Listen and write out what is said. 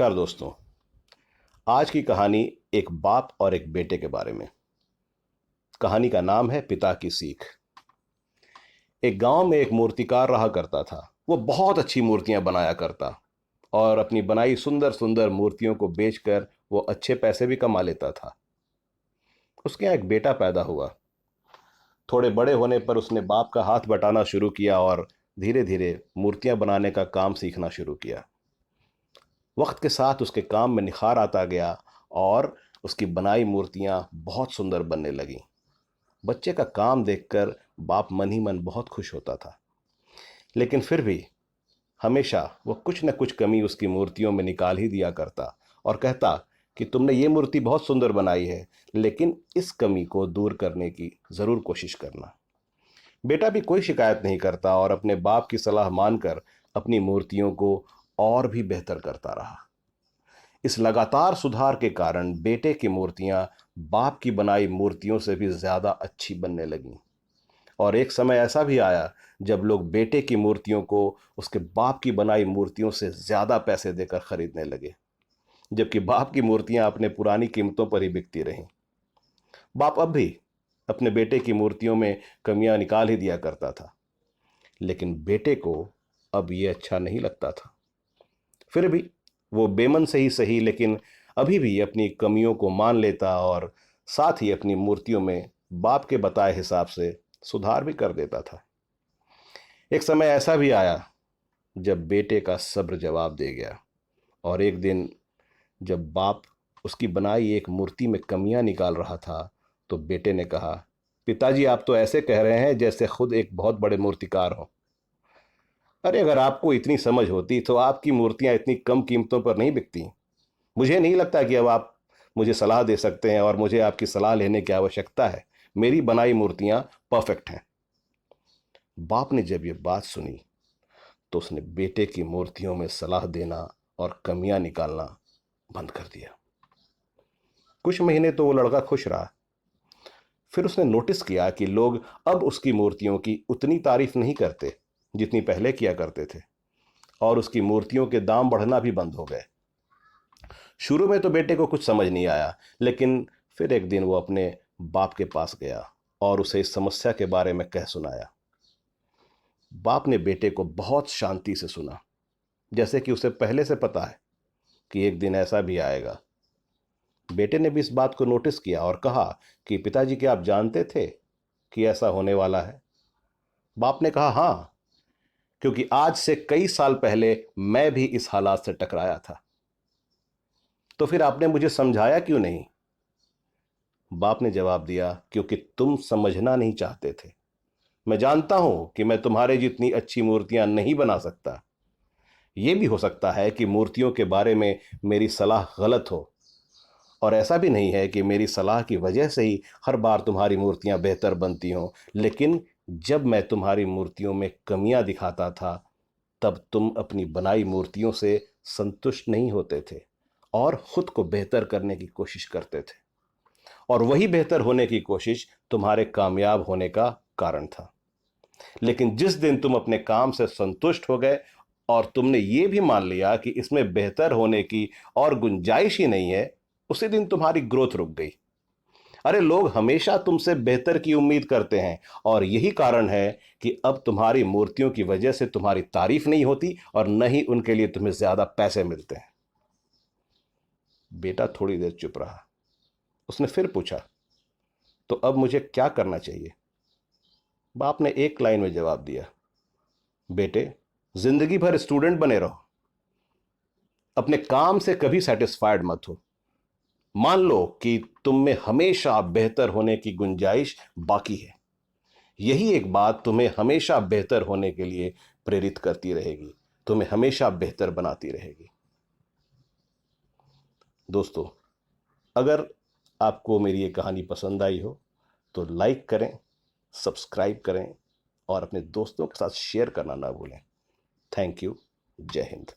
नमस्कार दोस्तों। आज की कहानी एक बाप और एक बेटे के बारे में। कहानी का नाम है पिता की सीख। एक गांव में एक मूर्तिकार रहा करता था। वो बहुत अच्छी मूर्तियां बनाया करता और अपनी बनाई सुंदर सुंदर मूर्तियों को बेचकर वो अच्छे पैसे भी कमा लेता था। उसके यहाँ एक बेटा पैदा हुआ। थोड़े बड़े होने पर उसने बाप का हाथ बटाना शुरू किया और धीरे धीरे मूर्तियां बनाने का काम सीखना शुरू किया। वक्त के साथ उसके काम में निखार आता गया और उसकी बनाई मूर्तियां बहुत सुंदर बनने लगीं। बच्चे का काम देखकर बाप मन ही मन बहुत खुश होता था, लेकिन फिर भी हमेशा वो कुछ न कुछ कमी उसकी मूर्तियों में निकाल ही दिया करता और कहता कि तुमने ये मूर्ति बहुत सुंदर बनाई है, लेकिन इस कमी को दूर करने की जरूर कोशिश करना। बेटा भी कोई शिकायत नहीं करता और अपने बाप की सलाह मानकर अपनी मूर्तियों को और भी बेहतर करता रहा। इस लगातार सुधार के कारण बेटे की मूर्तियां बाप की बनाई मूर्तियों से भी ज्यादा अच्छी बनने लगीं। और एक समय ऐसा भी आया जब लोग बेटे की मूर्तियों को उसके बाप की बनाई मूर्तियों से ज्यादा पैसे देकर खरीदने लगे, जबकि बाप की मूर्तियां अपने पुरानी कीमतों पर ही बिकती रहीं। बाप अब भी अपने बेटे की मूर्तियों में कमियां निकाल ही दिया करता था, लेकिन बेटे को अब ये अच्छा नहीं लगता था। फिर भी वो बेमन से ही सही, लेकिन अभी भी अपनी कमियों को मान लेता और साथ ही अपनी मूर्तियों में बाप के बताए हिसाब से सुधार भी कर देता था। एक समय ऐसा भी आया जब बेटे का सब्र जवाब दे गया और एक दिन जब बाप उसकी बनाई एक मूर्ति में कमियां निकाल रहा था, तो बेटे ने कहा, पिताजी आप तो ऐसे कह रहे हैं जैसे खुद एक बहुत बड़े मूर्तिकार हो। अरे अगर आपको इतनी समझ होती तो आपकी मूर्तियां इतनी कम कीमतों पर नहीं बिकती। मुझे नहीं लगता कि अब आप मुझे सलाह दे सकते हैं और मुझे आपकी सलाह लेने की आवश्यकता है। मेरी बनाई मूर्तियां परफेक्ट हैं। बाप ने जब ये बात सुनी तो उसने बेटे की मूर्तियों में सलाह देना और कमियां निकालना बंद कर दिया। कुछ महीने तो वो लड़का खुश रहा। फिर उसने नोटिस किया कि लोग अब उसकी मूर्तियों की उतनी तारीफ नहीं करते जितनी पहले किया करते थे, और उसकी मूर्तियों के दाम बढ़ना भी बंद हो गए। शुरू में तो बेटे को कुछ समझ नहीं आया, लेकिन फिर एक दिन वो अपने बाप के पास गया और उसे इस समस्या के बारे में कह सुनाया। बाप ने बेटे को बहुत शांति से सुना, जैसे कि उसे पहले से पता है कि एक दिन ऐसा भी आएगा। बेटे ने भी इस बात को नोटिस किया और कहा कि पिताजी, क्या आप जानते थे कि ऐसा होने वाला है? बाप ने कहा, हाँ, क्योंकि आज से कई साल पहले मैं भी इस हालात से टकराया था। तो फिर आपने मुझे समझाया क्यों नहीं? बाप ने जवाब दिया, क्योंकि तुम समझना नहीं चाहते थे। मैं जानता हूं कि मैं तुम्हारे जितनी अच्छी मूर्तियां नहीं बना सकता। यह भी हो सकता है कि मूर्तियों के बारे में मेरी सलाह गलत हो, और ऐसा भी नहीं है कि मेरी सलाह की वजह से ही हर बार तुम्हारी मूर्तियां बेहतर बनती हों, लेकिन जब मैं तुम्हारी मूर्तियों में कमियां दिखाता था तब तुम अपनी बनाई मूर्तियों से संतुष्ट नहीं होते थे और खुद को बेहतर करने की कोशिश करते थे, और वही बेहतर होने की कोशिश तुम्हारे कामयाब होने का कारण था। लेकिन जिस दिन तुम अपने काम से संतुष्ट हो गए और तुमने ये भी मान लिया कि इसमें बेहतर होने की और गुंजाइश ही नहीं है, उसी दिन तुम्हारी ग्रोथ रुक गई। अरे लोग हमेशा तुमसे बेहतर की उम्मीद करते हैं, और यही कारण है कि अब तुम्हारी मूर्तियों की वजह से तुम्हारी तारीफ नहीं होती और न ही उनके लिए तुम्हें ज्यादा पैसे मिलते हैं। बेटा थोड़ी देर चुप रहा। उसने फिर पूछा, तो अब मुझे क्या करना चाहिए? बाप ने एक लाइन में जवाब दिया, बेटे, जिंदगी भर स्टूडेंट बने रहो, अपने काम से कभी सेटिस्फाइड मत हो। मान लो कि तुम में हमेशा बेहतर होने की गुंजाइश बाकी है। यही एक बात तुम्हें हमेशा बेहतर होने के लिए प्रेरित करती रहेगी, तुम्हें हमेशा बेहतर बनाती रहेगी। दोस्तों, अगर आपको मेरी ये कहानी पसंद आई हो तो लाइक करें, सब्सक्राइब करें और अपने दोस्तों के साथ शेयर करना ना भूलें। Thank you. जय हिंद।